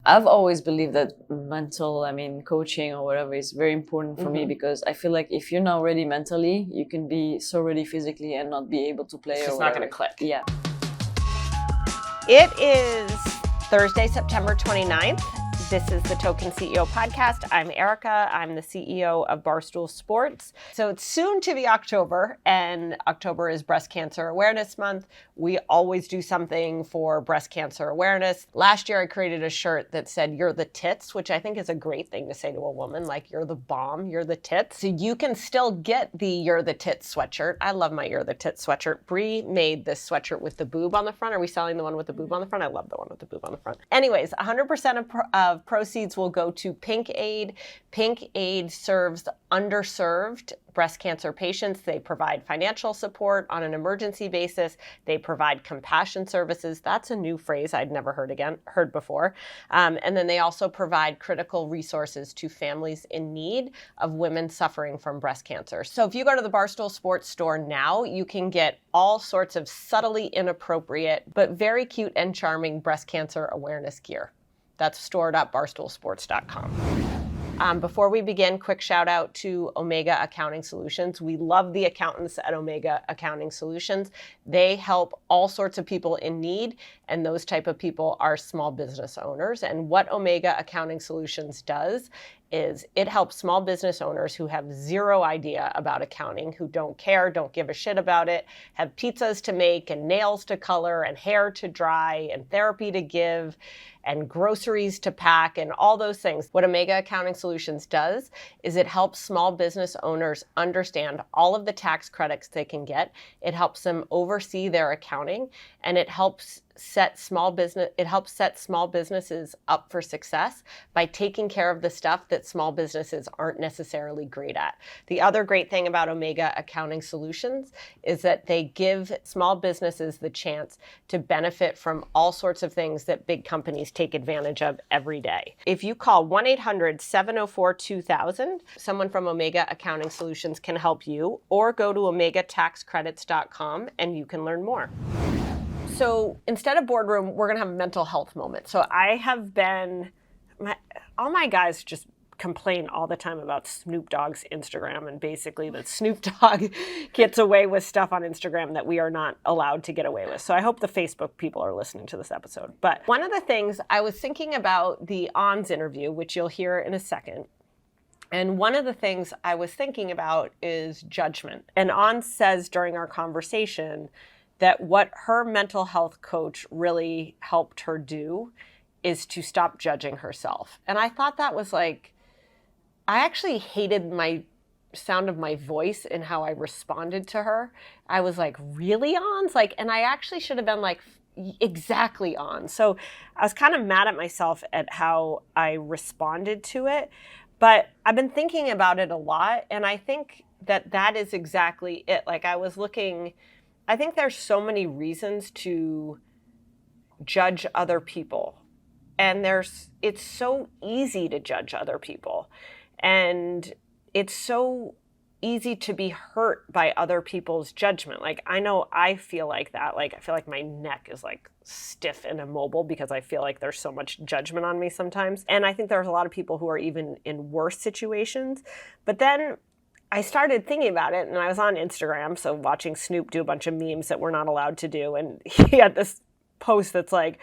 I've always believed that coaching or whatever is very important for me, because I feel like if you're not ready mentally, you can be so ready physically and not be able to play. It's just not going to click. Yeah. It is Thursday, September 29th. This is the Token CEO podcast. I'm Erika. I'm the CEO of Barstool Sports. So it's soon to be October, and October is Breast Cancer Awareness Month. We always do something for breast cancer awareness. Last year, I created a shirt that said, "You're the tits," which I think is a great thing to say to a woman, like, you're the bomb, you're the tits. So you can still get the You're the Tits sweatshirt. I love my You're the Tits sweatshirt. Brie made this sweatshirt with the boob on the front. Are we selling the one with the boob on the front? I love the one with the boob on the front. Anyways, 100% of proceeds will go to Pink Aid. Pink Aid serves underserved breast cancer patients. They provide financial support on an emergency basis. They provide compassion services. That's a new phrase I'd never heard before. And then they also provide critical resources to families in need of women suffering from breast cancer. So if you go to the Barstool Sports store now, you can get all sorts of subtly inappropriate but very cute and charming breast cancer awareness gear. That's store.barstoolsports.com. Before we begin, quick shout out to Omega Accounting Solutions. We love the accountants at Omega Accounting Solutions. They help all sorts of people in need, and those type of people are small business owners. And what Omega Accounting Solutions does is it helps small business owners who have zero idea about accounting, who don't care, don't give a shit about it, have pizzas to make and nails to color and hair to dry and therapy to give and groceries to pack and all those things. What Omega Accounting Solutions does is it helps small business owners understand all of the tax credits they can get. It helps them oversee their accounting, and it helps set small businesses up for success by taking care of the stuff that small businesses aren't necessarily great at. The other great thing about Omega Accounting Solutions is that they give small businesses the chance to benefit from all sorts of things that big companies take advantage of every day. If you call 1-800-704-2000, someone from Omega Accounting Solutions can help you, or go to omegataxcredits.com and you can learn more. So instead of boardroom, we're going to have a mental health moment. So I have been, all my guys just complain all the time about Snoop Dogg's Instagram, and basically that Snoop Dogg gets away with stuff on Instagram that we are not allowed to get away with. So I hope the Facebook people are listening to this episode. But one of the things I was thinking about the Ons interview, which you'll hear in a second. And one of the things I was thinking about is judgment. And Ons says during our conversation that what her mental health coach really helped her do is to stop judging herself. And I thought that was like, I actually hated my sound of my voice and how I responded to her. I was like, really, Ons? And I actually should have been like, exactly, Ons. So I was kind of mad at myself at how I responded to it. But I've been thinking about it a lot, and I think that is exactly it. I think there's so many reasons to judge other people, and it's so easy to judge other people, and it's so easy to be hurt by other people's judgment. I know I feel like that. I feel like my neck is stiff and immobile because I feel like there's so much judgment on me sometimes. And I think there's a lot of people who are even in worse situations. But then I started thinking about it, and I was on Instagram, so watching Snoop do a bunch of memes that we're not allowed to do, and he had this post that's like,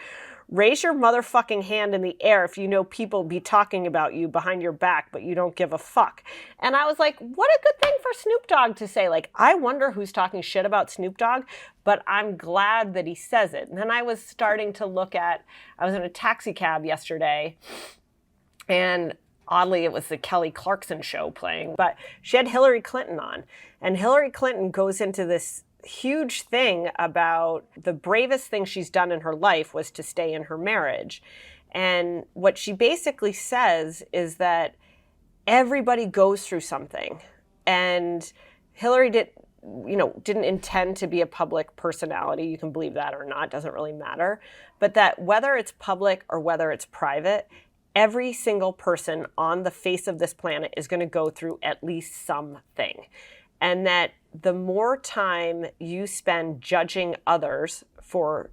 "Raise your motherfucking hand in the air if you know people be talking about you behind your back, but you don't give a fuck." And I was like, what a good thing for Snoop Dogg to say. I wonder who's talking shit about Snoop Dogg, but I'm glad that he says it. And then I was starting to I was in a taxi cab yesterday, and oddly, it was the Kelly Clarkson show playing, but she had Hillary Clinton on. And Hillary Clinton goes into this huge thing about the bravest thing she's done in her life was to stay in her marriage. And what she basically says is that everybody goes through something. And Hillary didn't intend to be a public personality. You can believe that or not, doesn't really matter. But that whether it's public or whether it's private, every single person on the face of this planet is going to go through at least something. And that the more time you spend judging others for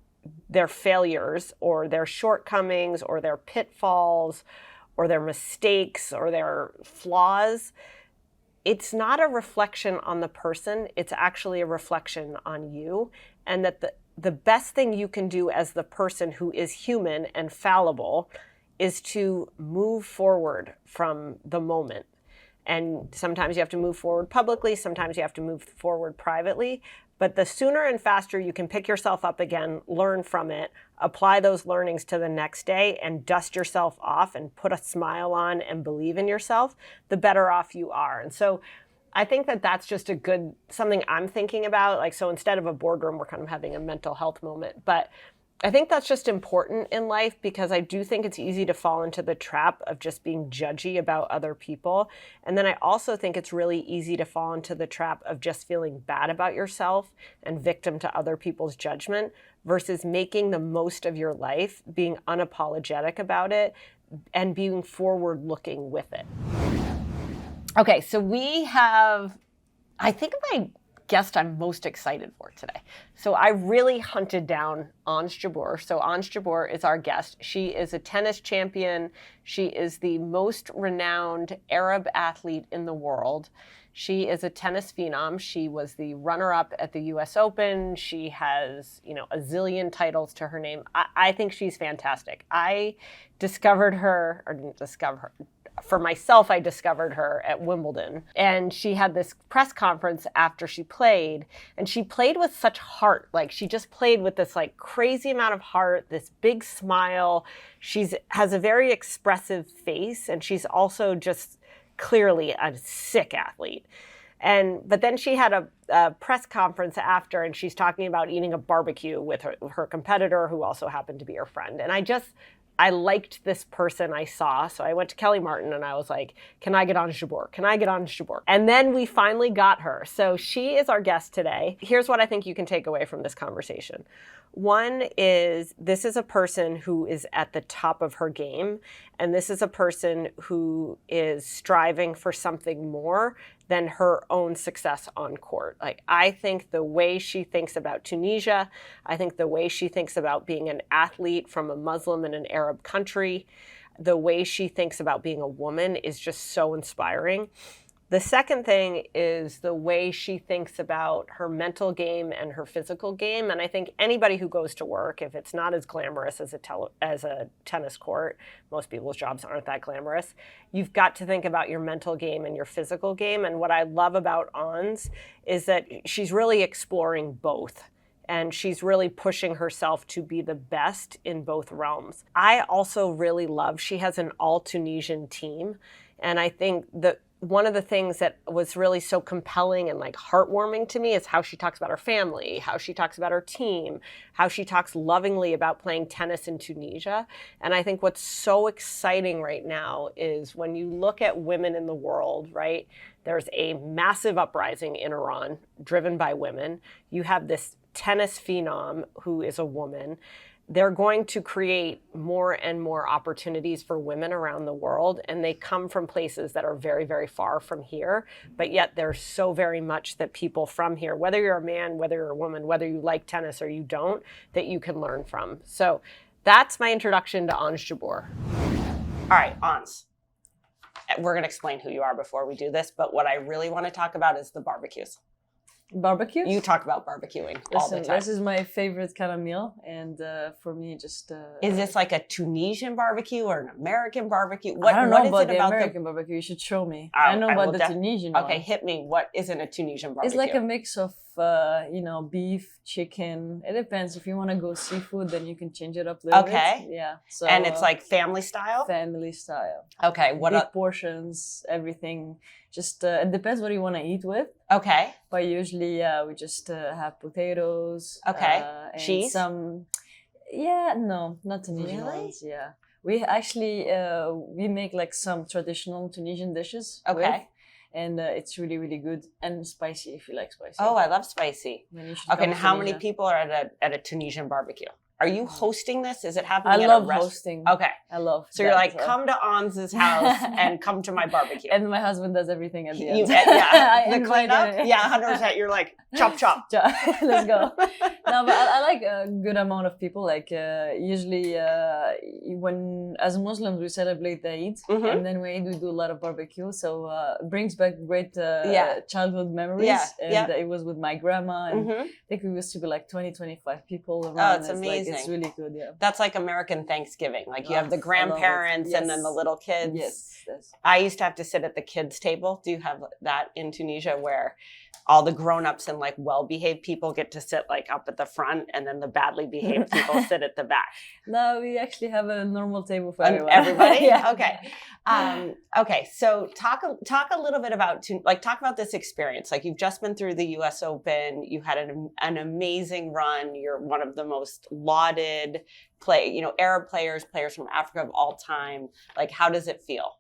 their failures or their shortcomings or their pitfalls or their mistakes or their flaws, it's not a reflection on the person, it's actually a reflection on you. And that the best thing you can do as the person who is human and fallible is to move forward from the moment. And sometimes you have to move forward publicly, sometimes you have to move forward privately. But the sooner and faster you can pick yourself up again, learn from it, apply those learnings to the next day and dust yourself off and put a smile on and believe in yourself, the better off you are. And so I think that that's just something I'm thinking about. Like, so instead of a boardroom, we're kind of having a mental health moment. But I think that's just important in life because I do think it's easy to fall into the trap of just being judgy about other people. And then I also think it's really easy to fall into the trap of just feeling bad about yourself and victim to other people's judgment versus making the most of your life, being unapologetic about it, and being forward looking with it. Okay, so we have, I think my guest I'm most excited for today. So I really hunted down Ons Jabeur. So Ons Jabeur is our guest. She is a tennis champion. She is the most renowned Arab athlete in the world. She is a tennis phenom. She was the runner-up at the US Open. She has, a zillion titles to her name. I think she's fantastic. I discovered her, or didn't discover her, for myself, I discovered her at Wimbledon. And she had this press conference after she played. And she played with such heart. Like, she just played with this crazy amount of heart, this big smile. Has a very expressive face. And she's also just clearly a sick athlete. But then she had a press conference after, and she's talking about eating a barbecue with her competitor, who also happened to be her friend. And I liked this person I saw. So I went to Kelly Martin and I was like, can I get Ons Jabeur? Can I get Ons Jabeur? And then we finally got her. So she is our guest today. Here's what I think you can take away from this conversation. One is, this is a person who is at the top of her game. And this is a person who is striving for something more than her own success on court. I think the way she thinks about Tunisia, I think the way she thinks about being an athlete from a Muslim and an Arab country, the way she thinks about being a woman is just so inspiring. The second thing is the way she thinks about her mental game and her physical game. And I think anybody who goes to work, if it's not as glamorous as a tennis court, most people's jobs aren't that glamorous, you've got to think about your mental game and your physical game. And what I love about Ons is that she's really exploring both. And she's really pushing herself to be the best in both realms. I also really love, she has an all-Tunisian team. And I think that one of the things that was really so compelling and heartwarming to me is how she talks about her family, how she talks about her team, how she talks lovingly about playing tennis in Tunisia. And I think what's so exciting right now is when you look at women in the world, right? There's a massive uprising in Iran driven by women. You have this tennis phenom who is a woman. They're going to create more and more opportunities for women around the world, and they come from places that are very, very far from here, but yet there's so very much that people from here, whether you're a man, whether you're a woman, whether you like tennis or you don't, that you can learn from. So that's my introduction to Ons Jabeur. All right, Ons. We're going to explain who you are before we do this, but what I really want to talk about is the barbecues. Barbecues? You talk about barbecuing all the time. This is my favorite kind of meal, and for me, just is this like a Tunisian barbecue or an American barbecue? I don't know about the American barbecue. You should show me. I know about the Tunisian one. Okay, hit me. What isn't a Tunisian barbecue? It's like a mix of beef, chicken. It depends. If you want to go seafood, then you can change it up a little bit. Okay. Yeah. So and it's like family style. Family style. Okay. What big portions? Everything. Just it depends what you want to eat with. Okay. But usually, we just have potatoes. Okay. And cheese. Some. Yeah. No, not Tunisian ones. Yeah. We actually we make some traditional Tunisian dishes. Okay. And it's really, really good and spicy if you like spicy. Oh, I love spicy. Okay, and how many people are at a Tunisian barbecue? Are you hosting this? Is it happening I at love a restaurant? hosting. Okay. I love. So you're like, come to Ons's house and come to my barbecue. And my husband does everything at the end. The cleanup? Yeah, 100%. You're like, chop, chop. Let's go. No, but I like a good amount of people. Like usually when, as Muslims, we celebrate the Eid. And then we do a lot of barbecue. So it brings back great childhood memories. And it was with my grandma. And I think we used to be like 20, 25 people around. Oh, it's amazing. Like, it's really good, yeah. That's like American Thanksgiving. Like you have the grandparents and then the little kids. Yes. I used to have to sit at the kids' table. Do you have that in Tunisia where all the grown-ups and like well-behaved people get to sit like up at the front and then the badly behaved people sit at the back? No, we actually have a normal table for everybody. Yeah. Okay. Okay. So talk a little bit about talk about this experience. Like you've just been through the U.S. Open. You had an amazing run. You're one of the most lauded Arab players from Africa of all time. Like, how does it feel?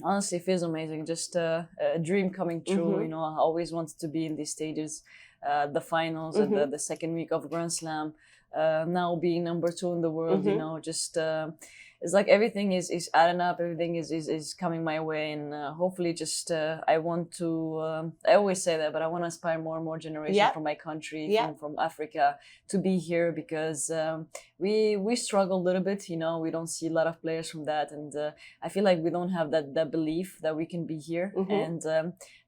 Honestly, it feels amazing. Just a dream coming true. You know, I always wanted to be in these stages, the finals, and the second week of Grand Slam. Now being number 2 in the world, you know, just it's like everything is adding up. Everything is coming my way, and hopefully, just I want to. I always say that, but I want to inspire more and more generations from my country, from Africa, to be here because we struggle a little bit. You know, we don't see a lot of players from that, and I feel like we don't have that belief that we can be here, and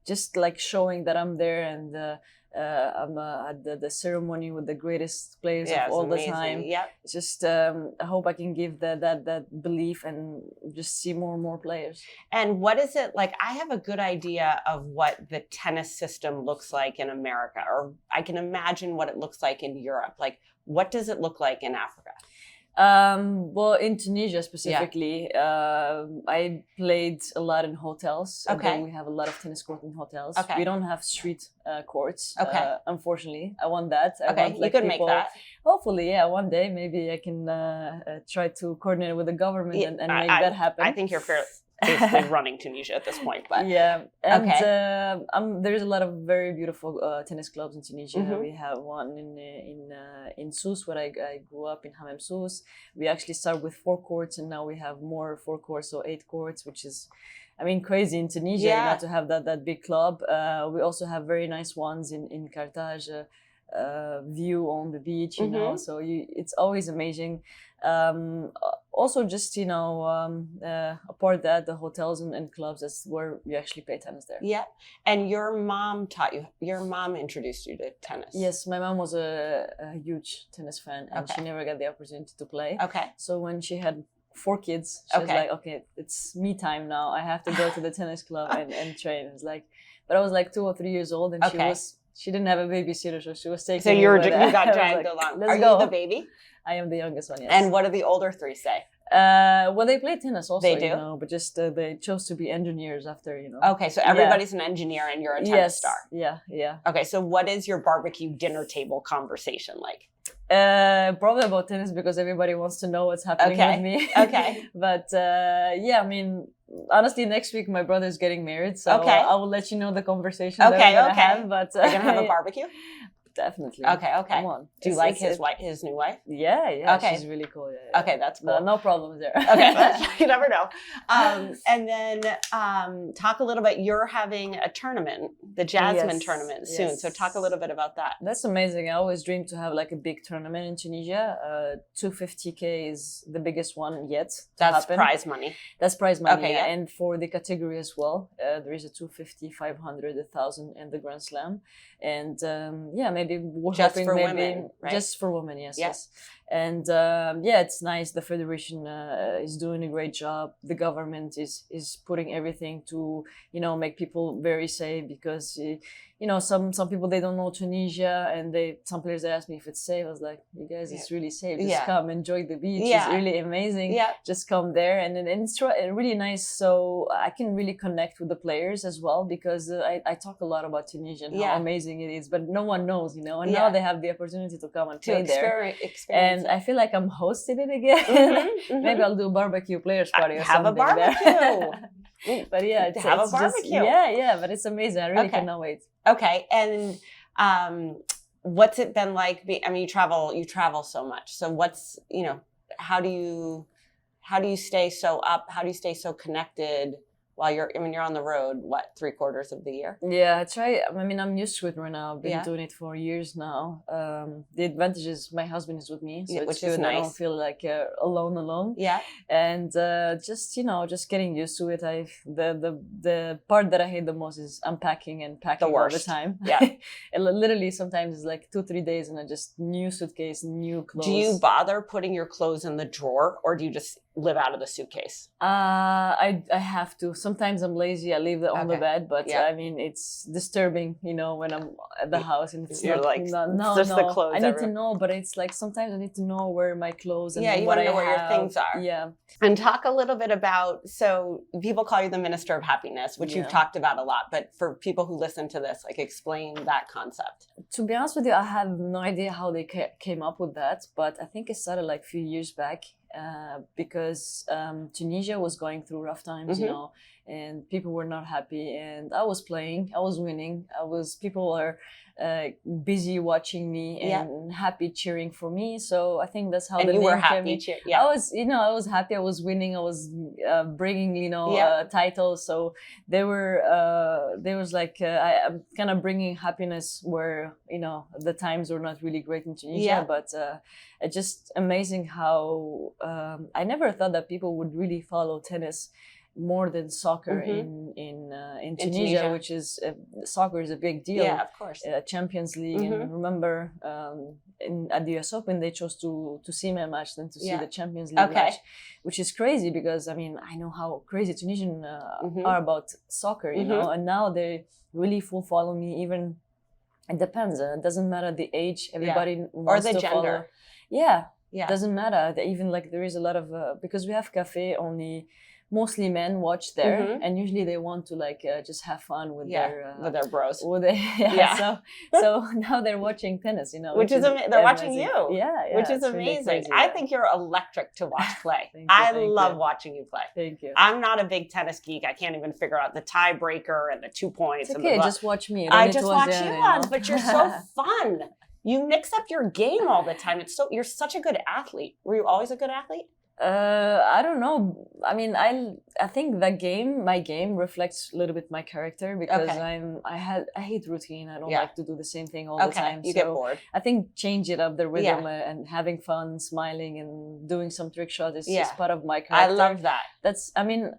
just like showing that I'm there and. I'm at the ceremony with the greatest players of all the time. Yep. It's just I hope I can give that belief and just see more and more players. And what is it like? I have a good idea of what the tennis system looks like in America, or I can imagine what it looks like in Europe. Like, what does it look like in Africa? Well, in Tunisia specifically, I played a lot in hotels. Okay. We have a lot of tennis courts in hotels. Okay. We don't have street courts. Okay. Unfortunately, I want that. You could make that. Hopefully, yeah. One day, maybe I can try to coordinate with the government and make that happen. I think you're basically running Tunisia at this point, but and there's a lot of very beautiful tennis clubs in Tunisia. We have one in Sousse, where I grew up in Hamam Sousse. We actually started with 4 courts, and now we have more 4 courts, so 8 courts, which is, I mean, crazy in Tunisia, you know, to have that big club. We also have very nice ones in Carthage, view on the beach, you know, so it's always amazing. Also, just, you know, apart that, the hotels and clubs, that's where you actually play tennis there. Yeah. And your mom introduced you to tennis. Yes, my mom was a huge tennis fan, and she never got the opportunity to play. Okay. So when she had 4 kids, she was like, okay, it's me time now. I have to go to the tennis club and train. It was like, but I was like 2 or 3 years old, and she didn't have a babysitter, so she was taking. So you got dragged along. Are you the baby? I am the youngest one, yes. And what do the older 3 say? Well, they play tennis also. They do? You know, but just they chose to be engineers after, you know. Okay, so everybody's an engineer and you're a tennis star. Yeah. Okay, so what is your barbecue dinner table conversation like? Probably about tennis, because everybody wants to know what's happening with me. Okay. But I mean, honestly, next week my brother's getting married, so I will let you know the conversation that we're gonna have. But we're gonna have a barbecue. Definitely. Okay. Come on. Do you like his new wife? Yeah. Okay. She's really cool. Yeah. Okay, that's cool. No problems there. Okay, you never know. And then talk a little bit. You're having a tournament, the Jasmine tournament soon. Yes. So talk a little bit about that. That's amazing. I always dreamed to have like a big tournament in Tunisia. 250K is the biggest one yet. That's prize money. That's prize money. Okay, yeah. And for the category as well, there is a 250, 500, 1,000, and the Grand Slam. And maybe we're just hoping for maybe women, right? Just for women, yes. And it's nice. The federation is doing a great job. The government is putting everything to, you know, make people very safe, because you know, some people, they don't know Tunisia, and some players, they ask me if it's safe. I was like, you guys, it's really safe. Just come enjoy the beach. It's really amazing. Just come there, and it's really nice. So I can really connect with the players as well, because I talk a lot about Tunisia and how amazing it is, but no one knows, you know. And now they have the opportunity to come and play there. And I feel like I'm hosting it again. Maybe I'll do a barbecue players party or have something. Have a barbecue. But it's have a barbecue. Just, but it's amazing. I really cannot wait. Okay, and what's it been like? I mean, you travel so much. So what's, you know, how do you stay so up? How do you stay so connected while you're on the road, 3/4 of the year? Yeah, I try. I mean, I'm used to it right now. I've been doing it for years now. The advantage is my husband is with me, so it's good. Nice. I don't feel like alone. Yeah. And just getting used to it. The part that I hate the most is unpacking and packing all the time. Yeah. And literally sometimes it's like 2-3 days and I just new suitcase, new clothes. Do you bother putting your clothes in the drawer, or do you just live out of the suitcase? I have to. Sometimes I'm lazy. I leave it on the bed, but I mean, it's disturbing, you know, when I'm at the house and it's You're like, the clothes. I need to know, but it's like sometimes I need to know where my clothes and you what want to know where your things are. Yeah. And talk a little bit about, so people call you the Minister of Happiness, which you've talked about a lot, but for people who listen to this, like explain that concept. To be honest with you, I have no idea how they came up with that, but I think it started like a few years back. Because Tunisia was going through rough times, you know, and people were not happy. And I was playing, I was winning. People were busy watching me and happy cheering for me. So I think that's how the name came. And you were happy. Yeah. I was happy. I was winning. I was bringing, you know, titles. So there was like I'm kind of bringing happiness where, you know, the times were not really great in Tunisia, but it's just amazing how I never thought that people would really follow tennis more than soccer in Tunisia, which is soccer is a big deal. Yeah, of course. Champions League, and remember at the US Open they chose to see my match than to see the Champions League match, which is crazy because I mean I know how crazy Tunisian are about soccer, you know, and now they really follow me. Even it depends. It doesn't matter the age. Everybody wants or the to gender. Follow. Yeah. Doesn't matter. Even like there is a lot of because we have cafe only. Mostly men watch there, and usually they want to like just have fun with their bros. So now they're watching tennis, you know, which is amazing. They're watching you, which is amazing. Really crazy, I think you're electric to watch play. I love watching you play. Thank you. I'm not a big tennis geek. I can't even figure out the tiebreaker and the 2 points. It's okay, just watch me. I just watch you but you're so fun. You mix up your game all the time. You're such a good athlete. Were you always a good athlete? I don't know. I mean, I think my game reflects a little bit my character because I hate routine. I don't like to do the same thing all the time. You get bored. I think change it up, the rhythm and having fun, smiling and doing some trick shots is part of my character. I love that.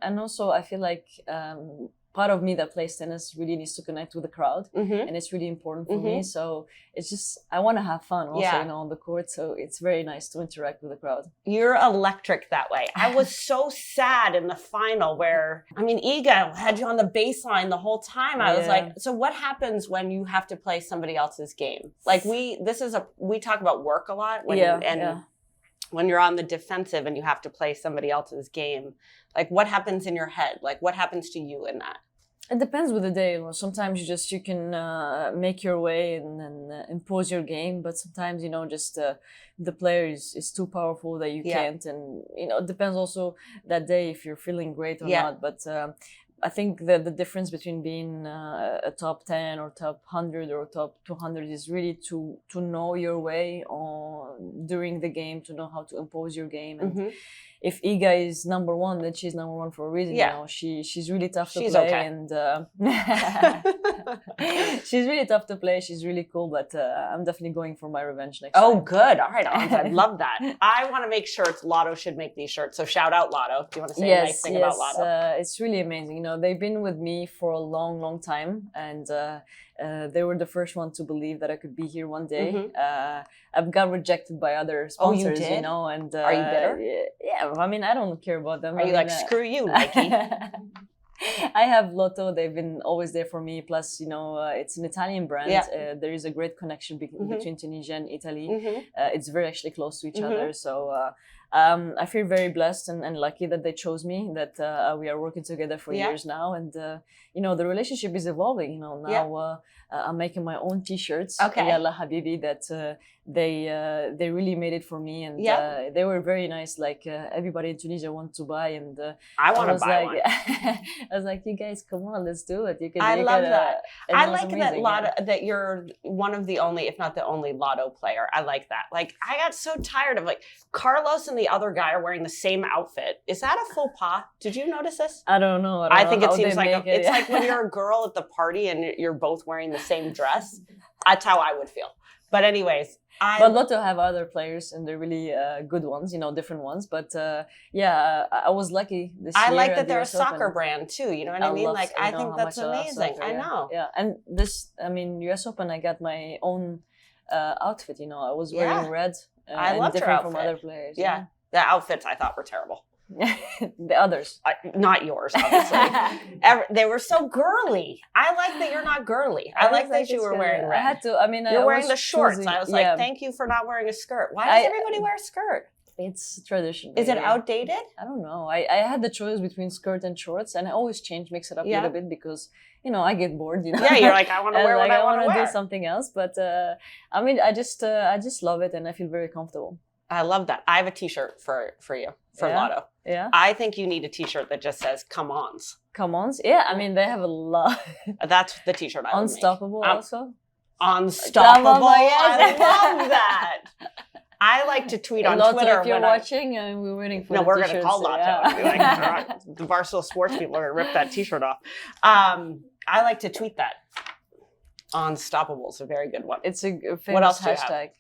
And also I feel like part of me that plays tennis really needs to connect with the crowd, and it's really important for me. So it's just I want to have fun also, you know, on the court. So it's very nice to interact with the crowd. You're electric that way. I was so sad in the final where Iga had you on the baseline the whole time. I was like, so what happens when you have to play somebody else's game? Like we talk about work a lot when you're on the defensive and you have to play somebody else's game. Like what happens in your head? Like what happens to you in that? It depends with the day. Sometimes you can make your way and impose your game, but sometimes, you know, just the player is too powerful that you can't. And, you know, it depends also that day if you're feeling great or not. But I think the difference between being a top 10 or top 100 or top 200 is really to know your way during the game, to know how to impose your game. And if Iga is number one, then she's number one for a reason. You know, she's really tough to play, and she's really tough to play. She's really cool, but I'm definitely going for my revenge next time. Oh, good. All right, Ons, I love that. I want to make shirts. Lotto should make these shirts. So shout out Lotto. Do you want to say a nice thing about Lotto? It's really amazing. You know, they've been with me for a long, long time, and they were the first one to believe that I could be here one day. I've got rejected by other sponsors, you know, and are you bitter? Yeah, I mean, I don't care about them. Are you like, screw you, Nike? I have Lotto. They've been always there for me. Plus, you know, it's an Italian brand. There is a great connection between Tunisia and Italy. It's very actually close to each other. So I feel very blessed and lucky that they chose me, that we are working together for years now. And, the relationship is evolving, now I'm making my own t-shirts. Okay. Yalla Habibi, that they really made it for me. And they were very nice. Like everybody in Tunisia wanted to buy. And I want to buy one. I was like, you guys, come on, let's do it. I love that. I like amazing, that you're one of the only, if not the only lotto player. I like that. Like, I got so tired of like Carlos and the other guy are wearing the same outfit. Is that a faux pas? Did you notice this? I don't know. I think it seems like it's like when you're a girl at the party and you're both wearing the same dress. That's how I would feel. But anyways, but Lotto have other players and they're really good ones, different ones. But I was lucky this year. I like that they're a US soccer Open. brand too. You know what I mean? Like, I think that's amazing. Soccer, I know. Yeah, and US Open, I got my own outfit. I was wearing red. I loved her outfit from other players. Yeah, the outfits I thought were terrible. The others, not yours, obviously. They were so girly. I like that you're not girly. I like that you were wearing red. I had to. You're wearing the shorts. I was like, thank you for not wearing a skirt. Why does everybody wear a skirt? It's tradition. Is it outdated? I don't know. I had the choice between skirt and shorts, and I always mix it up a little bit because I get bored. Yeah, you're like, I want to wear what I want to wear. Do something else, but I just love it, and I feel very comfortable. I love that. I have a T-shirt for you for Lotto. Yeah. I think you need a T-shirt that just says "Come Ons." Come Ons. Yeah. They have a lot. That's the T-shirt I would Unstoppable make. also. Unstoppable. Yes. I love that. I like to tweet on Twitter. If you're watching, we're waiting for we're going to call Lotto and be like, all right, the Barstool Sports people are going to rip that T-shirt off. I like to tweet that. Unstoppable is a very good one. It's a famous what else hashtag.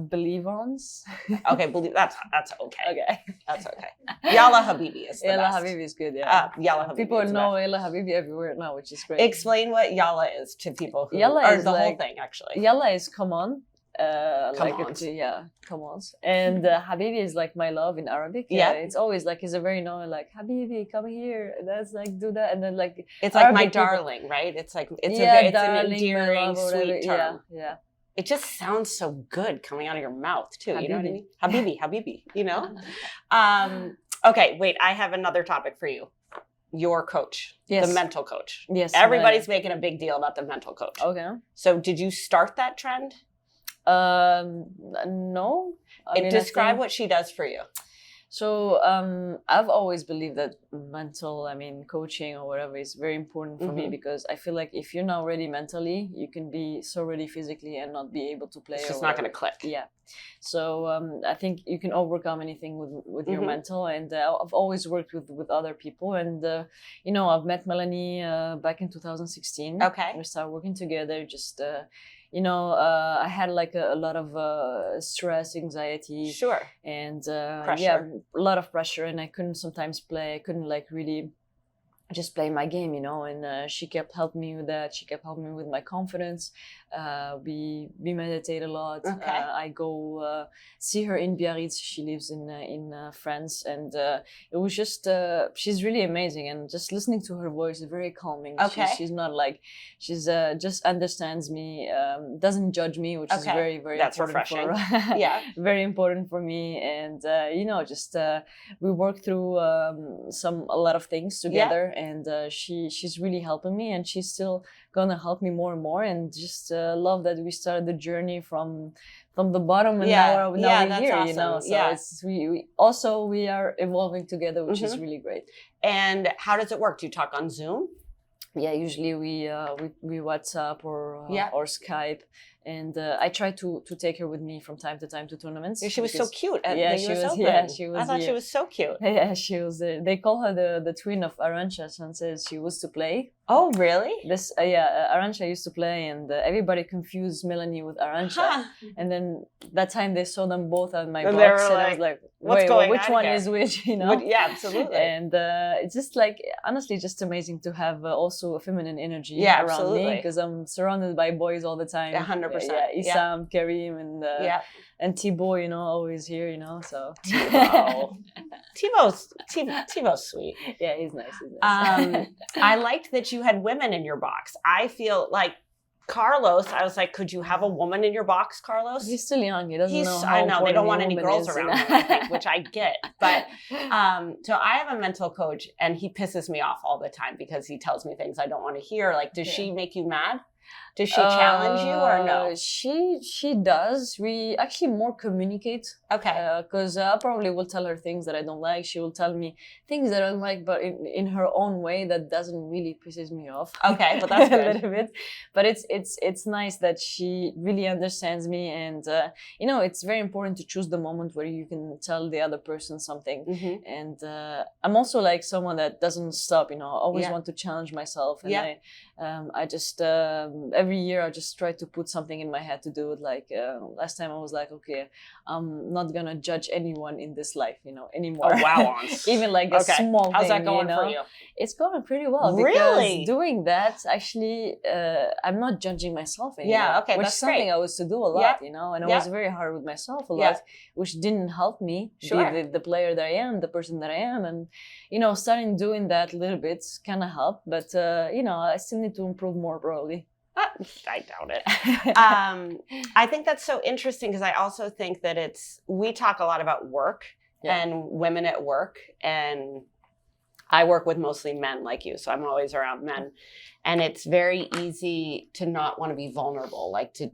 Believe ons. Okay, believe that's okay. Okay, that's okay. Yalla Habibi is the Yalla best. Habibi is good. Yeah. Yalla Habibi. People know Yalla Habibi everywhere now, which is great. Explain what Yalla is to people who Yalla or is the like, whole thing actually. Yalla is come on. Come on. Come on. And Habibi is like my love in Arabic. Yeah. It's always like, it's a very like, Habibi, come here. That's like, do that. And then like, it's like my darling, right? It's like, it's an endearing, sweet term. Yeah. It just sounds so good coming out of your mouth too. Habibi. You know what I mean? Habibi, Okay, wait, I have another topic for you. Your coach, the mental coach. Yes. Everybody's making a big deal about the mental coach. Okay. So did you start that trend? No. Describe what she does for you. So I've always believed that mental, coaching or whatever is very important for me, because I feel like if you're not ready mentally, you can be so ready physically and not be able to play. It's just not going to click. Yeah. So I think you can overcome anything with your mental. And I've always worked with other people. And, I've met Melanie back in 2016. Okay. We started working together, just... I had like a lot of stress, anxiety. Sure. And pressure. A lot of pressure. And I couldn't sometimes play. I couldn't like really just play my game, and she kept helping me with that. She kept helping me with my confidence. We meditate a lot. Okay. I go see her in Biarritz. She lives in France, and it was just she's really amazing. And just listening to her voice is very calming. Okay. She's not like just understands me, doesn't judge me, which is very, very That's important. Refreshing. Yeah, very important for me. And we work through a lot of things together. Yeah. And she's really helping me, and she's still gonna help me more and more. And just love that we started the journey from the bottom, and now we're here. Awesome. So it's we are evolving together, which is really great. And how does it work? Do you talk on Zoom? Yeah, usually we WhatsApp or Skype. And I try to take her with me from time to time to tournaments. She was so cute at the US Open. Yeah, she was. I thought she was so cute. Yeah, she was. They call her the twin of Arantxa. Says she used to play. Oh, really? Arantxa used to play, and everybody confused Melanie with Arantxa. And then that time they saw them both at my box, and I was like, wait, which one is which? Yeah, absolutely. And it's just like, honestly, just amazing to have also a feminine energy around me, because I'm surrounded by boys all the time. 100%. Yeah, Issam, Karim, and Thibaut, always here, so. Thibaut's sweet. Yeah, he's nice. I liked that you had women in your box. I feel like Carlos, I was like, could you have a woman in your box, Carlos? He's still young. He doesn't know how I know, they don't want any important girls is, around him, I think, which I get. But so I have a mental coach, and he pisses me off all the time because he tells me things I don't want to hear. Like, does she make you mad? Does she challenge you or no? She does. We actually more communicate. Okay. Because I probably will tell her things that I don't like. She will tell me things that I don't like, but in her own way that doesn't really pisses me off. Okay, but that's good. A little bit. But it's nice that she really understands me, and it's very important to choose the moment where you can tell the other person something. Mm-hmm. And I'm also like someone that doesn't stop. I always want to challenge myself, and I just every year I just try to put something in my head to do it. Like last time I was like, okay, I'm not gonna judge anyone in this life, anymore. Oh wow, Ons. Even like a small thing. How's that going for you? It's going pretty well. Really? Because doing that, actually, I'm not judging myself anymore. Yeah, okay, which that's is something great. I was to do a lot, and I was very hard with myself a lot, which didn't help me be the player that I am, the person that I am, and starting doing that a little bit kind of helped, but I still need to improve more probably. I doubt it. I think that's so interesting because I also think that we talk a lot about work and women at work, and I work with mostly men like you, so I'm always around men, and it's very easy to not want to be vulnerable, like to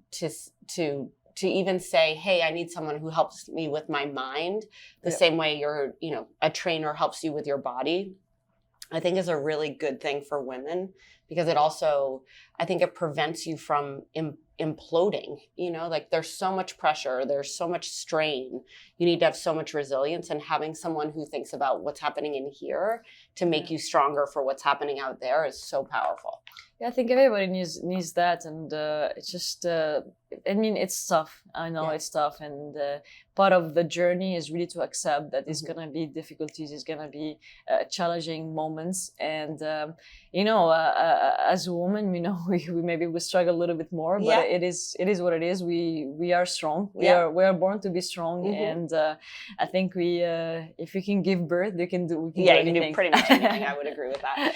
even say, hey, I need someone who helps me with my mind the same way a trainer helps you with your body. I think is a really good thing for women because it also, I think it prevents you from imploding, like there's so much pressure, there's so much strain. You need to have so much resilience, and having someone who thinks about what's happening in here to make you stronger for what's happening out there is so powerful. Yeah, I think everybody needs that, and it's just, it's tough. I know it's tough, and part of the journey is really to accept that it's gonna be difficulties, it's gonna be challenging moments, and as a woman, we struggle a little bit more, but it is what it is. We are strong. We are born to be strong, and I think if we can give birth, we can do anything. You can do pretty much anything. I would agree with that.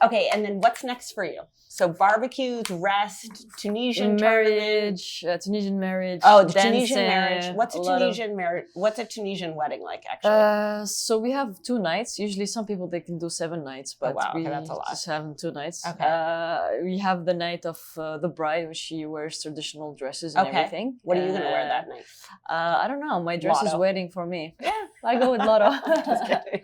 Okay, and then what's next for you? So barbecues, rest, Tunisian marriage, Tunisian marriage. Oh, the Tunisian marriage. What's a Tunisian marriage? What's a Tunisian wedding like, actually? So we have 2 nights. Usually, some people they can do 7 nights, but we that's a lot. just have 2 nights. Okay. We have the night of the bride, where she wears traditional dresses and everything. What are you gonna wear that night? I don't know. My dress is waiting for me. Yeah, I go with Lotto. Just kidding.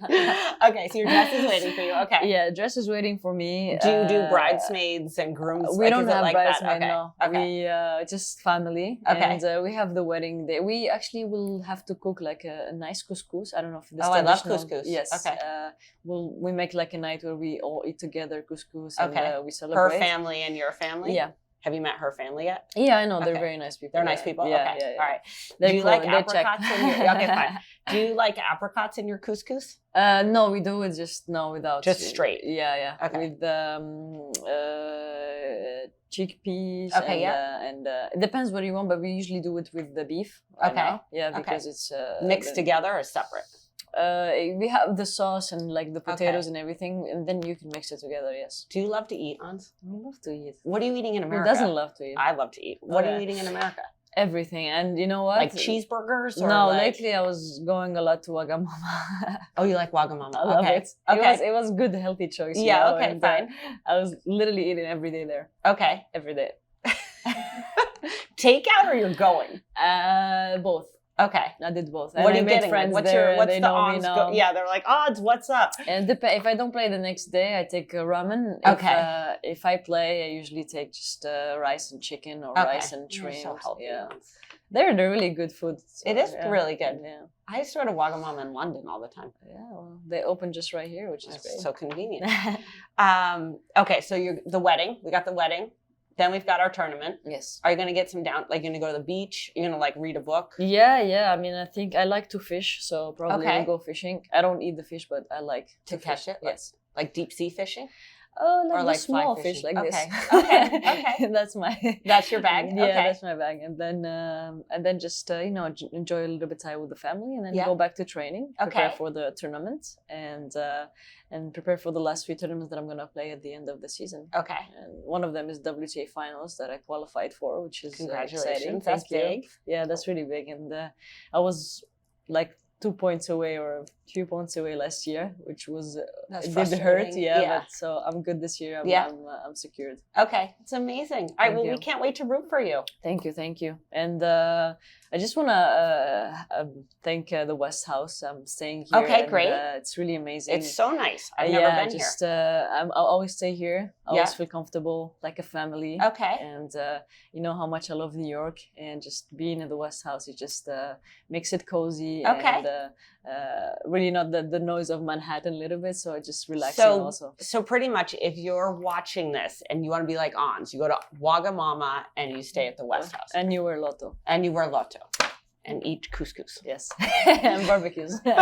Okay, so your dress is waiting for you. Okay. Yeah, dress is waiting for me. Do you do bridesmaids and grooms? We don't have bridesmaids, no. Okay. We just family. Okay. And we have the wedding day. We actually will have to cook like a nice couscous. I don't know if this. I love couscous. Yes. Okay. We make like a night where we all eat together couscous, okay. And we celebrate. Her family and your family. Yeah. Have you met her family yet? Yeah, I know. They're very nice people. They're nice people? Yeah, okay. yeah. All right. They're do you cool. like apricots in your... Okay, fine. Do you like apricots in your couscous? No, we do it without. Just straight? Yeah. Okay. With chickpeas. Okay, and it depends what you want, but we usually do it with the beef. Okay. Yeah, because it's... mixed together or separate? We have the sauce and like the potatoes and everything, and then you can mix it together. Yes. Do you love to eat, Ons? I love to eat. What are you eating in America? Who doesn't love to eat? I love to eat. What are you eating in America? Everything, and you know what? Like cheeseburgers? Or no, lately I was going a lot to Wagamama. Oh, you like Wagamama? I love it. Okay. It was good, healthy choice. Yeah. Okay. Fine. I was literally eating every day there. Okay. Every day. Takeout or you're going? Both. Okay. I did both. What are you getting? Friends what's there, what's the odds? Yeah, they're like, odds, what's up? And if I don't play the next day, I take ramen. Okay. If I play, I usually take just rice and chicken or rice and shrimp. So healthy. Yeah. They're really good food. So, it is really good. Yeah. I used to go to Wagamama in London all the time. Yeah, well, they open just right here, which is great. So convenient. Okay, so the wedding. We got the wedding. Then we've got our tournament. Yes. Are you going to get some down? Like, you're going to go to the beach? You're going to, read a book? Yeah. I mean, I think I like to fish, so probably I'll go fishing. I don't eat the fish, but I like to catch fish. it? Yes. Like deep sea fishing? Oh, Or like like the small fly fish fishing. like Okay. this. Okay. That's my. That's your bag? Yeah, Okay. that's my bag, and then just enjoy a little bit time with the family, and then go back to training, prepare for the tournament, and prepare for the last 3 tournaments that I'm gonna play at the end of the season. Okay. And one of them is WTA finals that I qualified for, which is Congratulations. exciting. That's big. Yeah, that's really big, and I was like 2 points away or 3 points away last year, which was it did hurt, but so I'm good this year. I'm secured. Okay, it's amazing. All right, well, we can't wait to root for you. Thank you. And I just want to thank the West House. I'm staying here. Okay, great. It's really amazing. It's so nice. I've never been here. I'll always stay here. I always feel comfortable, like a family. Okay. And you know how much I love New York, and just being in the West House, it just makes it cozy. Okay. And really not the noise of Manhattan a little bit, so I just relax also. So pretty much, if you're watching this and you want to be like Ons, you go to Wagamama and you stay at the West House. And you wear Lotto. And you wear Lotto. And eat couscous. Yes. And barbecues. All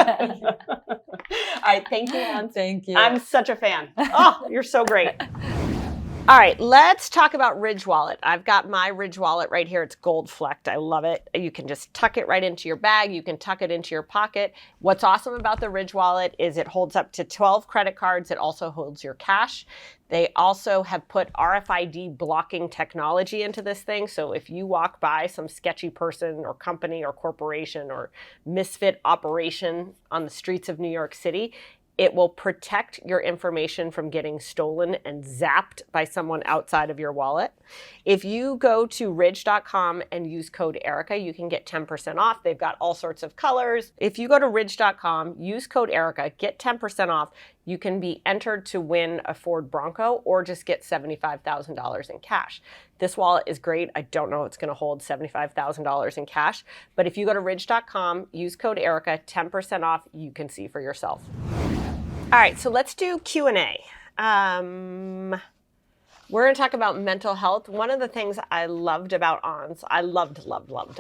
right, thank you, Ons. Thank you. I'm such a fan. Oh, you're so great. All right, let's talk about Ridge Wallet. I've got my Ridge Wallet right here. It's gold flecked. I love it. You can just tuck it right into your bag. You can tuck it into your pocket. What's awesome about the Ridge Wallet is it holds up to 12 credit cards. It also holds your cash. They also have put RFID blocking technology into this thing. So if you walk by some sketchy person or company or corporation or misfit operation on the streets of New York City, it will protect your information from getting stolen and zapped by someone outside of your wallet. If you go to ridge.com and use code Erika, you can get 10% off. They've got all sorts of colors. If you go to ridge.com, use code Erika, get 10% off. You can be entered to win a Ford Bronco or just get $75,000 in cash. This wallet is great. I don't know if it's going to hold $75,000 in cash, but if you go to ridge.com, use code Erika, 10% off. You can see for yourself. All right, so let's do Q&A. We're going to talk about mental health. One of the things I loved about Ons, I loved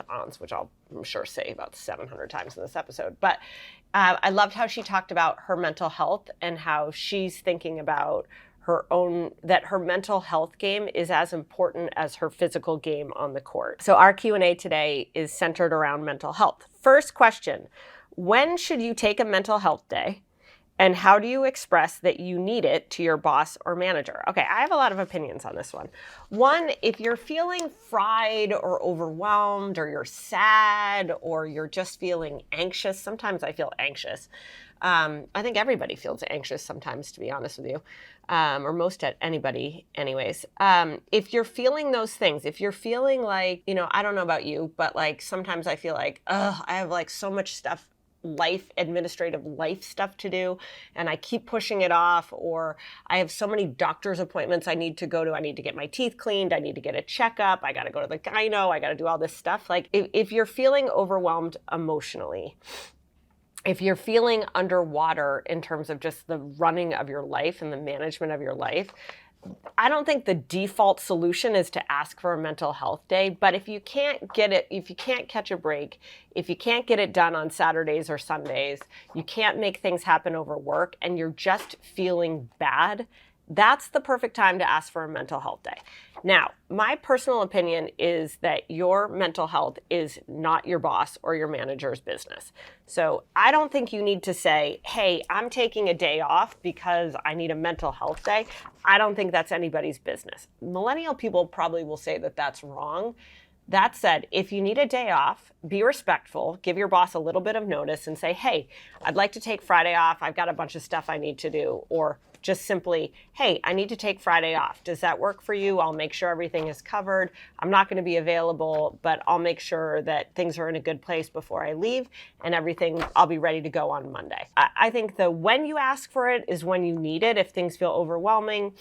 Ons, which I'm sure say about 700 times in this episode, but I loved how she talked about her mental health and how she's thinking about that her mental health game is as important as her physical game on the court. So our Q&A today is centered around mental health. First question, when should you take a mental health day? And how do you express that you need it to your boss or manager? Okay, I have a lot of opinions on this one. One, if you're feeling fried or overwhelmed, or you're sad, or you're just feeling anxious, sometimes I feel anxious. I think everybody feels anxious sometimes, to be honest with you, or most anybody anyways. If you're feeling those things, if you're feeling like, I don't know about you, but like sometimes I feel like, I have like so much stuff, administrative life stuff to do, and I keep pushing it off, or I have so many doctor's appointments I need to go to. I need to get my teeth cleaned. I need to get a checkup. I got to go to the gyno. I got to do all this stuff. Like if you're feeling overwhelmed emotionally, if you're feeling underwater in terms of just the running of your life and the management of your life, I don't think the default solution is to ask for a mental health day, but if you can't get it, if you can't catch a break, if you can't get it done on Saturdays or Sundays, you can't make things happen over work, and you're just feeling bad, that's the perfect time to ask for a mental health day. Now, my personal opinion is that your mental health is not your boss or your manager's business. So I don't think you need to say, hey, I'm taking a day off because I need a mental health day. I don't think that's anybody's business. Millennial people probably will say that that's wrong. That said, if you need a day off, be respectful, give your boss a little bit of notice and say, hey, I'd like to take Friday off. I've got a bunch of stuff I need to do. Or just simply, hey, I need to take Friday off. Does that work for you? I'll make sure everything is covered. I'm not going to be available, but I'll make sure that things are in a good place before I leave, and everything, I'll be ready to go on Monday. I think the when you ask for it is when you need it. If things feel overwhelming,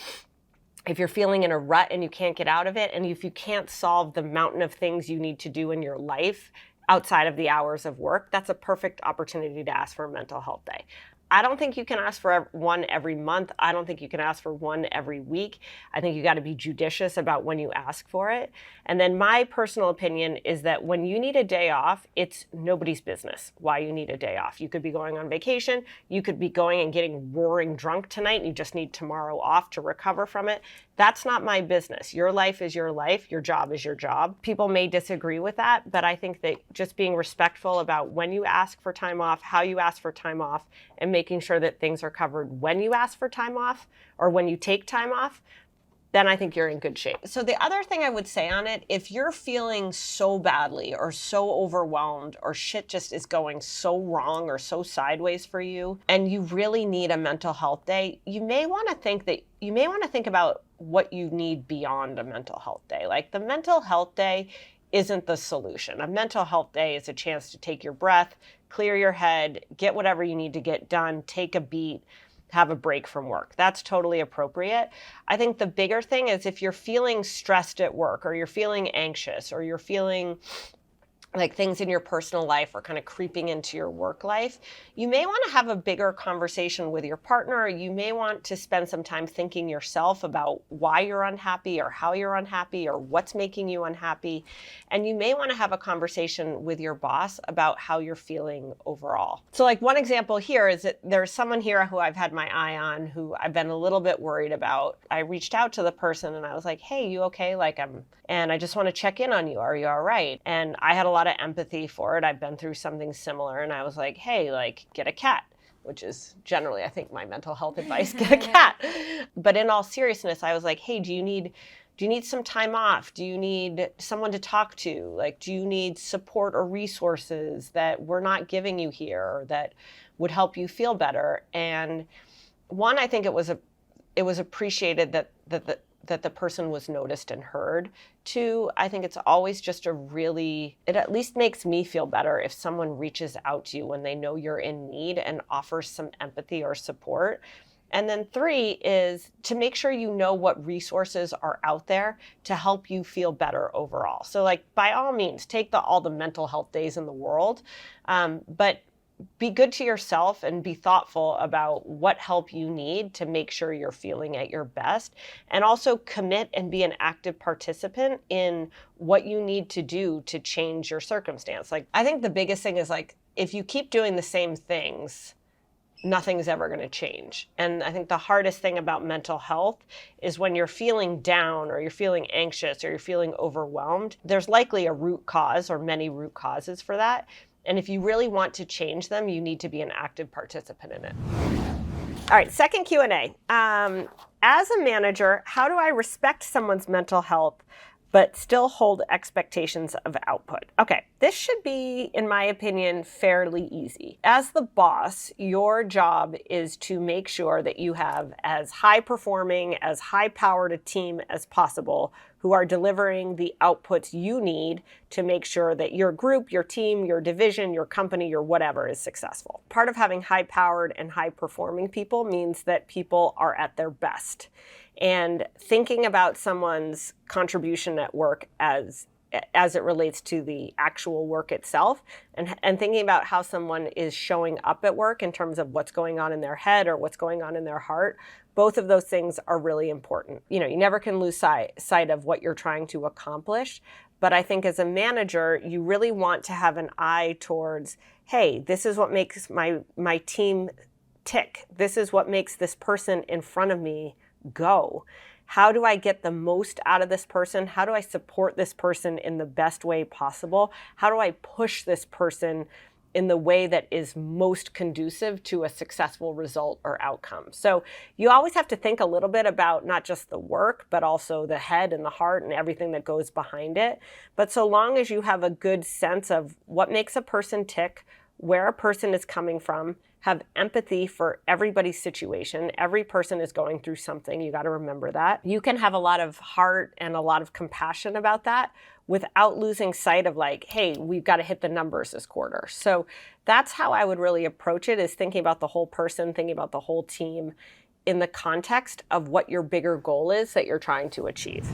if you're feeling in a rut and you can't get out of it, and if you can't solve the mountain of things you need to do in your life outside of the hours of work, that's a perfect opportunity to ask for a mental health day. I don't think you can ask for one every month. I don't think you can ask for one every week. I think you got to be judicious about when you ask for it. And then my personal opinion is that when you need a day off, it's nobody's business why you need a day off. You could be going on vacation. You could be going and getting roaring drunk tonight and you just need tomorrow off to recover from it. That's not my business. Your life is your life. Your job is your job. People may disagree with that, but I think that just being respectful about when you ask for time off, how you ask for time off, and making sure that things are covered when you ask for time off or when you take time off, then I think you're in good shape. So the other thing I would say on it, if you're feeling so badly or so overwhelmed or shit just is going so wrong or so sideways for you and you really need a mental health day, you may want to think about what you need beyond a mental health day. Like the mental health day isn't the solution. A mental health day is a chance to take your breath, clear your head, get whatever you need to get done, take a beat, have a break from work. That's totally appropriate. I think the bigger thing is if you're feeling stressed at work or you're feeling anxious or you're feeling like things in your personal life are kind of creeping into your work life, you may want to have a bigger conversation with your partner, or you may want to spend some time thinking yourself about why you're unhappy or how you're unhappy or what's making you unhappy. And you may want to have a conversation with your boss about how you're feeling overall. So like one example here is that there's someone here who I've had my eye on who I've been a little bit worried about. I reached out to the person and I was like, hey, you okay? And I just want to check in on you. Are you all right? And I had a lot of empathy for it. I've been through something similar and I was like, hey, like get a cat, which is generally, I think, my mental health advice, get a cat. But in all seriousness, I was like, hey, do you need some time off? Do you need someone to talk to? Like, do you need support or resources that we're not giving you here or that would help you feel better? And one, I think it was appreciated that the person was noticed and heard. Two, I think it's always just it at least makes me feel better if someone reaches out to you when they know you're in need and offers some empathy or support. And then three is to make sure you know what resources are out there to help you feel better overall. So like by all means, take all the mental health days in the world, but be good to yourself and be thoughtful about what help you need to make sure you're feeling at your best, and also commit and be an active participant in what you need to do to change your circumstance. Like, I think the biggest thing is like, if you keep doing the same things, nothing's ever going to change. And I think the hardest thing about mental health is when you're feeling down or you're feeling anxious or you're feeling overwhelmed, there's likely a root cause or many root causes for that. And if you really want to change them, you need to be an active participant in it. All right, second Q&A. As a manager, how do I respect someone's mental health but still hold expectations of output? Okay, this should be, in my opinion, fairly easy. As the boss, your job is to make sure that you have as high-performing, as high-powered a team as possible who are delivering the outputs you need to make sure that your group, your team, your division, your company, your whatever is successful. Part of having high-powered and high-performing people means that people are at their best. And thinking about someone's contribution at work as it relates to the actual work itself, and thinking about how someone is showing up at work in terms of what's going on in their head or what's going on in their heart, both of those things are really important. You know, you never can lose sight of what you're trying to accomplish. But I think as a manager, you really want to have an eye towards, hey, this is what makes my team tick. This is what makes this person in front of me go. How do I get the most out of this person? How do I support this person in the best way possible? How do I push this person in the way that is most conducive to a successful result or outcome? So you always have to think a little bit about not just the work, but also the head and the heart and everything that goes behind it. But so long as you have a good sense of what makes a person tick, where a person is coming from, have empathy for everybody's situation. Every person is going through something. You got to remember that. You can have a lot of heart and a lot of compassion about that without losing sight of like, hey, we've got to hit the numbers this quarter. So that's how I would really approach it, is thinking about the whole person, thinking about the whole team in the context of what your bigger goal is that you're trying to achieve.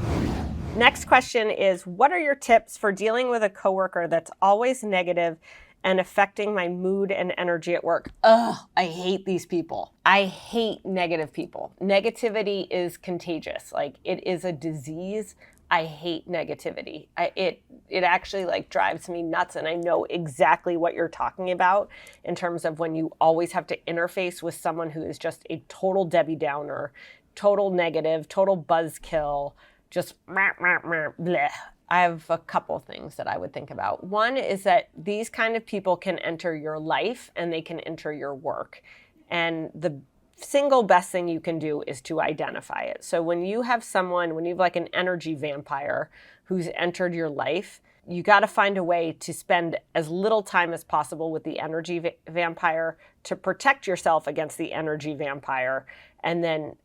Next question is, what are your tips for dealing with a coworker that's always negative and affecting my mood and energy at work. Ugh, I hate these people. I hate negative people. Negativity is contagious. Like, it is a disease. I hate negativity. It actually like drives me nuts. And I know exactly what you're talking about in terms of when you always have to interface with someone who is just a total Debbie Downer, total negative, total buzzkill, just bleh. I have a couple things that I would think about. One is that these kind of people can enter your life and they can enter your work. And the single best thing you can do is to identify it. So when you have like an energy vampire who's entered your life, you got to find a way to spend as little time as possible with the energy vampire to protect yourself against the energy vampire. And then,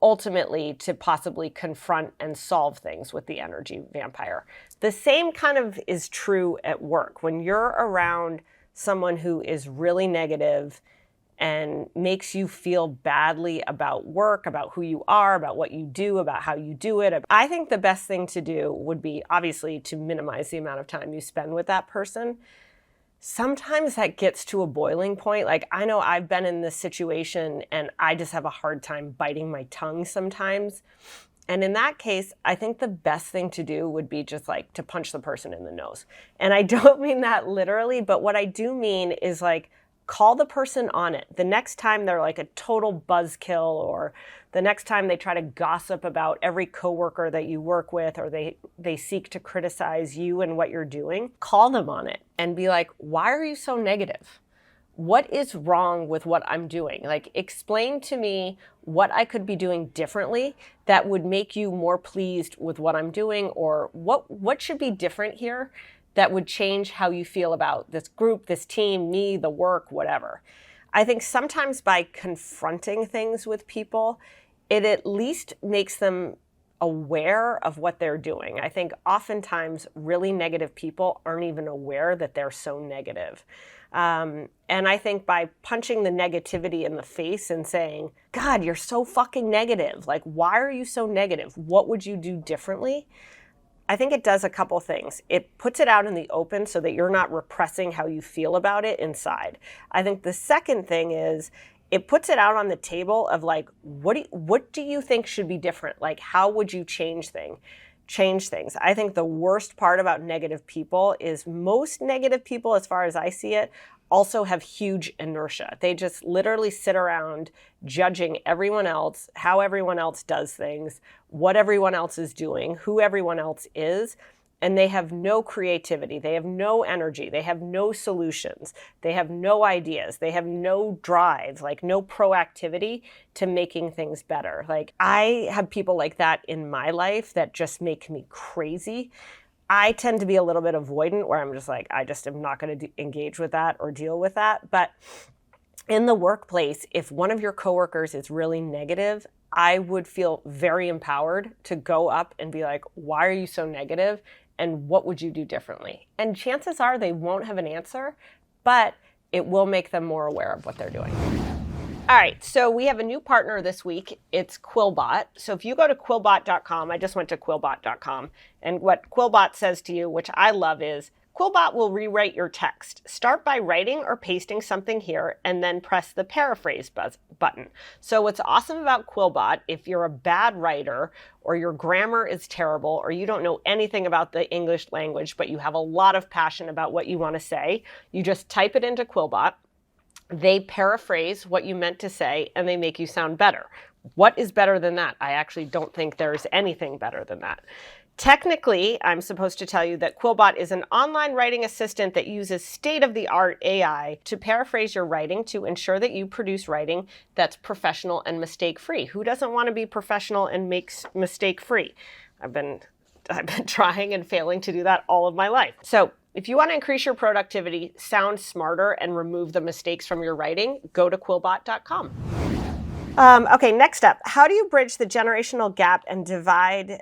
ultimately to possibly confront and solve things with the energy vampire. The same kind of is true at work. When you're around someone who is really negative and makes you feel badly about work, about who you are, about what you do, about how you do it, I think the best thing to do would be obviously to minimize the amount of time you spend with that person. Sometimes that gets to a boiling point. Like, I know I've been in this situation and I just have a hard time biting my tongue sometimes. And in that case, I think the best thing to do would be just like to punch the person in the nose. And I don't mean that literally, but what I do mean is like, call the person on it. The next time they're like a total buzzkill, or the next time they try to gossip about every coworker that you work with, or they seek to criticize you and what you're doing, call them on it and be like, why are you so negative? What is wrong with what I'm doing? Like, explain to me what I could be doing differently that would make you more pleased with what I'm doing, or what should be different here that would change how you feel about this group, this team, me, the work, whatever. I think sometimes by confronting things with people, it at least makes them aware of what they're doing. I think oftentimes really negative people aren't even aware that they're so negative. And I think by punching the negativity in the face and saying, God, you're so fucking negative. Like, why are you so negative? What would you do differently? I think it does a couple things. It puts it out in the open so that you're not repressing how you feel about it inside. I think the second thing is it puts it out on the table of like, what do you think should be different? Like, how would you change things? I think the worst part about negative people is most negative people, as far as I see it, also have huge inertia. They just literally sit around judging everyone else, how everyone else does things, what everyone else is doing, who everyone else is, and they have no creativity. They have no energy. They have no solutions. They have no ideas. They have no drive, like no proactivity to making things better. Like, I have people like that in my life that just make me crazy. I tend to be a little bit avoidant, where I'm just like, I just am not going to engage with that or deal with that. But in the workplace, if one of your coworkers is really negative, I would feel very empowered to go up and be like, why are you so negative? And what would you do differently? And chances are they won't have an answer, but it will make them more aware of what they're doing. All right, so we have a new partner this week. It's Quillbot. So if you go to quillbot.com, I just went to quillbot.com, and what Quillbot says to you, which I love, is Quillbot will rewrite your text. Start by writing or pasting something here and then press the paraphrase button. So what's awesome about Quillbot, if you're a bad writer or your grammar is terrible or you don't know anything about the English language, but you have a lot of passion about what you want to say, you just type it into Quillbot. They paraphrase what you meant to say and they make you sound better. What is better than that? I actually don't think there's anything better than that. Technically, I'm supposed to tell you that Quillbot is an online writing assistant that uses state-of-the-art AI to paraphrase your writing to ensure that you produce writing that's professional and mistake-free. Who doesn't want to be professional and makes mistake-free? I've been trying and failing to do that all of my life. So if you want to increase your productivity, sound smarter, and remove the mistakes from your writing, go to quillbot.com. Okay, next up, how do you bridge the generational gap and divide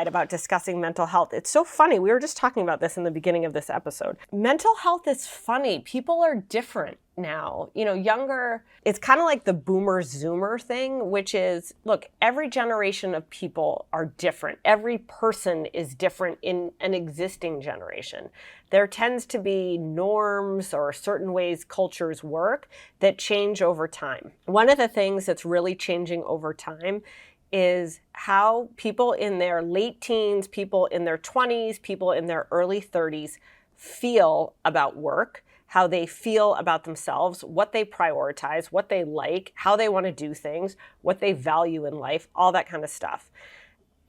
about discussing mental health? It's so funny. We were just talking about this in the beginning of this episode. Mental health is funny. People are different. now. Younger, it's kind of like the boomer zoomer thing, which is, look, every generation of people are different. Every person is different in an existing generation. There tends to be norms or certain ways cultures work that change over time. One of the things that's really changing over time is how people in their late teens, people in their 20s, people in their early 30s feel about work, how they feel about themselves, what they prioritize, what they like, how they want to do things, what they value in life, all that kind of stuff.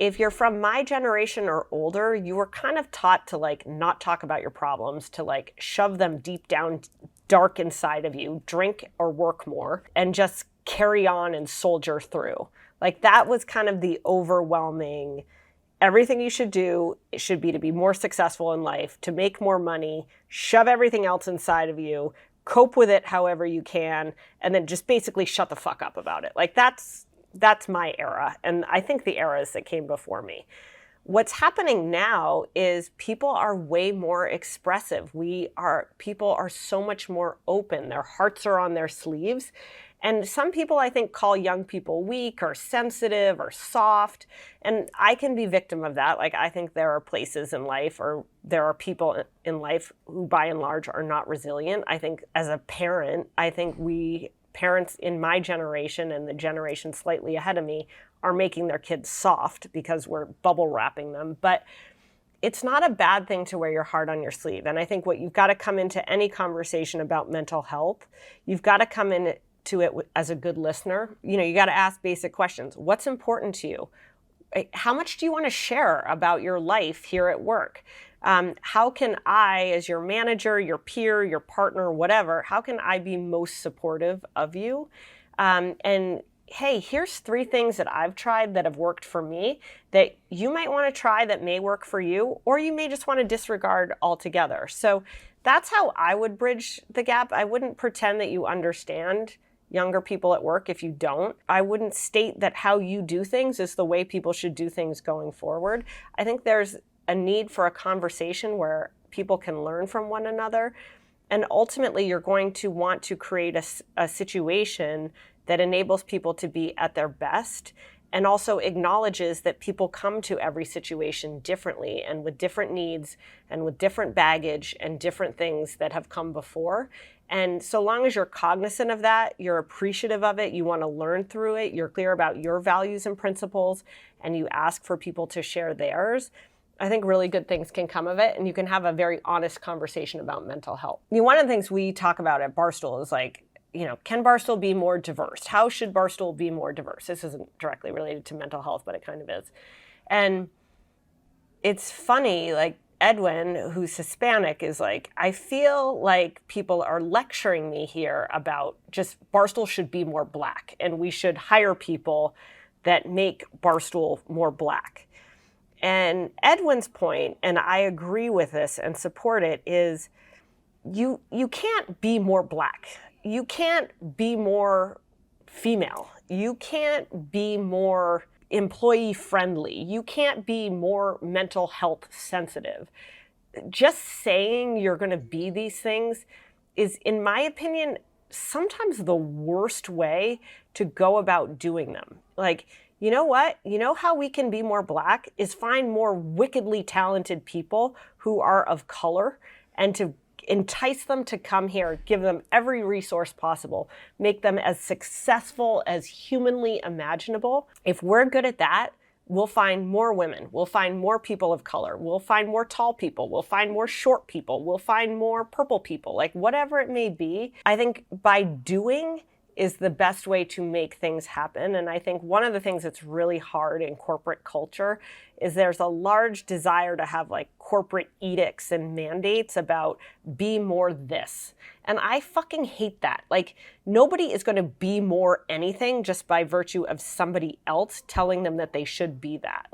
If you're from my generation or older, you were kind of taught to not talk about your problems, to shove them deep down, dark inside of you, drink or work more, and just carry on and soldier through. That was kind of the overwhelming, everything you should do, it should be to be more successful in life, to make more money, shove everything else inside of you, cope with it however you can, and then just basically shut the fuck up about it. That's my era. And I think the eras that came before me. What's happening now is people are way more expressive. People are so much more open. Their hearts are on their sleeves. And some people, I think, call young people weak or sensitive or soft. And I can be victim of that. I think there are places in life, or there are people in life who by and large are not resilient. I think as a parent, parents in my generation and the generation slightly ahead of me are making their kids soft because we're bubble wrapping them. But it's not a bad thing to wear your heart on your sleeve. And I think what you've got to come into any conversation about mental health, you've got to come in to it as a good listener. You got to ask basic questions. What's important to you? How much do you want to share about your life here at work? How can I, as your manager, your peer, your partner, whatever, how can I be most supportive of you? And hey, here's 3 things that I've tried that have worked for me that you might want to try that may work for you, or you may just want to disregard altogether. So that's how I would bridge the gap. I wouldn't pretend that you understand younger people at work if you don't. I wouldn't state that how you do things is the way people should do things going forward. I think there's a need for a conversation where people can learn from one another. And ultimately, you're going to want to create a situation that enables people to be at their best and also acknowledges that people come to every situation differently and with different needs and with different baggage and different things that have come before. And so long as you're cognizant of that, you're appreciative of it, you want to learn through it, you're clear about your values and principles, and you ask for people to share theirs, I think really good things can come of it, and you can have a very honest conversation about mental health. One of the things we talk about at Barstool is can Barstool be more diverse? How should Barstool be more diverse? This isn't directly related to mental health, but it kind of is. And it's funny, Edwin, who's Hispanic, is I feel like people are lecturing me here about just Barstool should be more black, and we should hire people that make Barstool more black. And Edwin's point, and I agree with this and support it, is you can't be more black. You can't be more female. You can't be more employee friendly. You can't be more mental health sensitive. Just saying you're going to be these things is, in my opinion, sometimes the worst way to go about doing them. You know what? You know how we can be more black is find more wickedly talented people who are of color and to entice them to come here, give them every resource possible, make them as successful as humanly imaginable. If we're good at that, we'll find more women, we'll find more people of color, we'll find more tall people, we'll find more short people, we'll find more purple people, whatever it may be. I think by doing is the best way to make things happen. And I think one of the things that's really hard in corporate culture is there's a large desire to have corporate edicts and mandates about be more this. And I fucking hate that. Nobody is going to be more anything just by virtue of somebody else telling them that they should be that.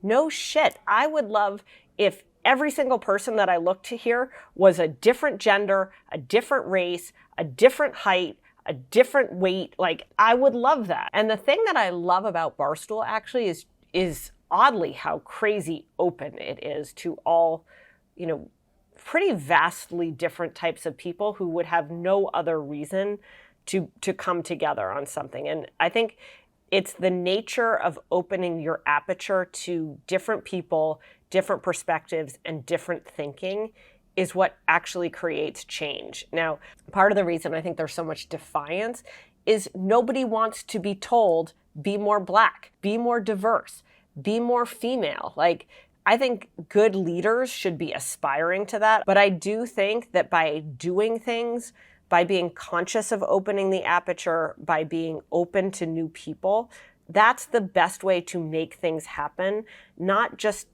No shit. I would love if every single person that I looked to here was a different gender, a different race, a different height, a different weight. I would love that. And the thing that I love about Barstool actually is oddly how crazy open it is to all, pretty vastly different types of people who would have no other reason to come together on something. And I think it's the nature of opening your aperture to different people, different perspectives, and different thinking is what actually creates change. Now, part of the reason I think there's so much defiance is nobody wants to be told, be more Black, be more diverse, be more female. Like, I think good leaders should be aspiring to that. But I do think that by doing things, by being conscious of opening the aperture, by being open to new people, that's the best way to make things happen, not just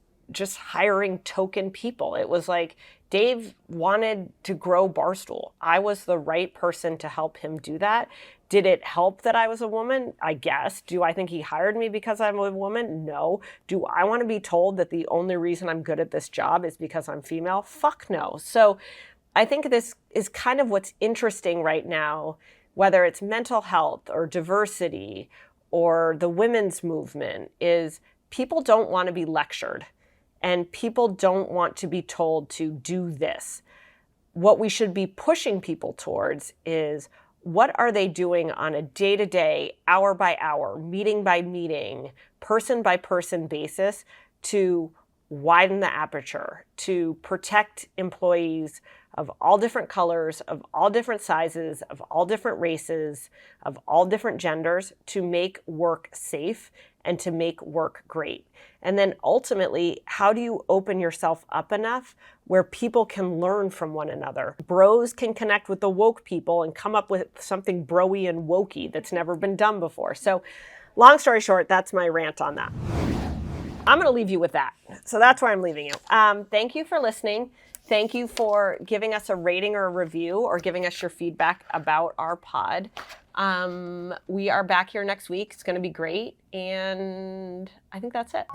hiring token people. It was like Dave wanted to grow Barstool. I was the right person to help him do that. Did it help that I was a woman? I guess. Do I think he hired me because I'm a woman? No. Do I want to be told that the only reason I'm good at this job is because I'm female? Fuck no. So I think this is kind of what's interesting right now, whether it's mental health or diversity or the women's movement, is people don't want to be lectured and people don't want to be told to do this. What we should be pushing people towards is, what are they doing on a day-to-day, hour by hour, meeting by meeting, person by person basis to widen the aperture, to protect employees of all different colors, of all different sizes, of all different races, of all different genders, to make work safe and to make work great. And then ultimately, how do you open yourself up enough where people can learn from one another? Bros can connect with the woke people and come up with something broy and wokey that's never been done before. So long story short, that's my rant on that. I'm going to leave you with that. So that's where I'm leaving you. Thank you for listening. Thank you for giving us a rating or a review or giving us your feedback about our pod. We are back here next week. It's going to be great. And I think that's it.